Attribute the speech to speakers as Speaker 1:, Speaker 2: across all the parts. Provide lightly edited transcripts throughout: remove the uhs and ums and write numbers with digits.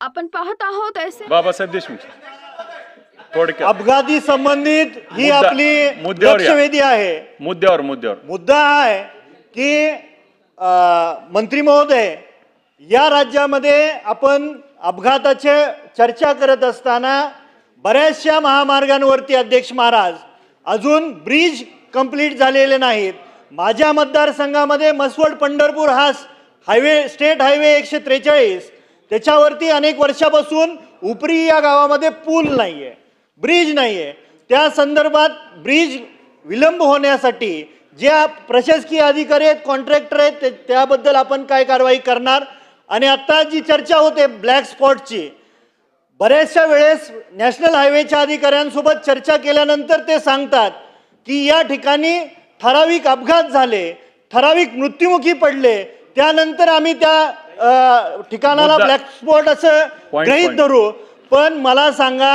Speaker 1: आपण पाहत आहोत ऐसे
Speaker 2: बाबासाहेब देशमुख थोडक्यात
Speaker 3: अपघाती संबंधित ही
Speaker 2: मुद्दा-
Speaker 3: आपली
Speaker 2: मुद्द्यावर या.
Speaker 3: लक्षवेधी आहे।
Speaker 2: मुद्द्यावर
Speaker 3: मुद्दा हा आहे की मंत्री महोदय, या राज्यामध्ये आपण अपघाताचे चर्चा करत असताना बऱ्याचशा महामार्गांवरती अध्यक्ष महाराज अजून ब्रिज कंप्लीट झालेले नाहीत। माझ्या मतदारसंघामध्ये मसवड पंढरपूर हा हायवे, स्टेट हायवे 143, त्याच्यावरती अनेक वर्षापासून उपरी या गावामध्ये पूल नाहीये, ब्रिज नाहीये। त्या संदर्भात ब्रिज विलंब होण्यासाठी जे प्रशासकीय अधिकारी आहेत, कॉन्ट्रॅक्टर आहेत, त्याबद्दल आपण काय कारवाई करणार? आणि आता जी चर्चा होते ब्लॅक स्पॉटची, बऱ्याचशा वेळेस नॅशनल हायवेच्या अधिकाऱ्यांसोबत चर्चा केल्यानंतर ते सांगतात की या ठिकाणी ठराविक अपघात झाले, ठराविक मृत्युमुखी पडले, त्यानंतर आम्ही त्या ठिकाणाला ब्लॅक स्पॉट असं गृहीत धरू। पण मला सांगा,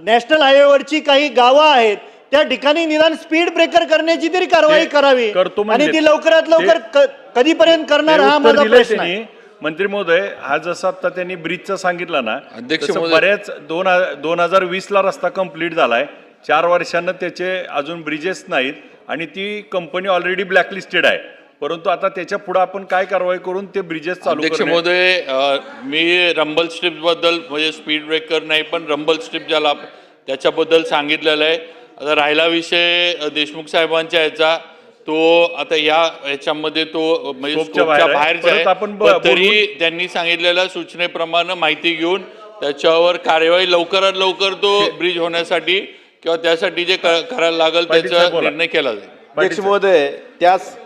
Speaker 3: नॅशनल हायवेवरची काही गावं आहेत, त्या ठिकाणी निदान स्पीड ब्रेकर करण्याची तरी कारवाई करावी आणि ती लवकरात लवकर कधीपर्यंत करणार हा माझा प्रश्न आहे।
Speaker 2: मंत्री महोदय, हा जसा आता त्यांनी ब्रिजचा सांगितलं ना,
Speaker 4: अध्यक्ष
Speaker 2: बऱ्याच 2020ला रस्ता कंप्लीट झालाय, 4 वर्षांना त्याचे अजून ब्रिजेस नाहीत आणि ती कंपनी ऑलरेडी ब्लॅकलिस्टेड आहे। परंतु आता त्याच्या पुढे आपण काय कारवाई करून ते ब्रिजेस चालू
Speaker 4: अध्यक्ष महोदय, मी रंबल स्ट्रिप्स बद्दल, म्हणजे स्पीड ब्रेकर नाही पण रंबल स्ट्रिप ज्याला त्याच्याबद्दल सांगितलेलं आहे। आता राहिला विषय देशमुख साहेबांच्या याचा, तो आता याच्यामध्ये तो म्हणजे स्कोपच्या बाहेरचा आहे, पण तरी त्यांनी सांगितलेल्या सूचनेप्रमाणे माहिती घेऊन त्याच्यावर कार्यवाही लवकरात लवकर तो ब्रिज होण्यासाठी किंवा त्यासाठी जे करायला लागेल त्याचा निर्णय केला जाईल।
Speaker 5: अध्यक्ष महोदय, त्याच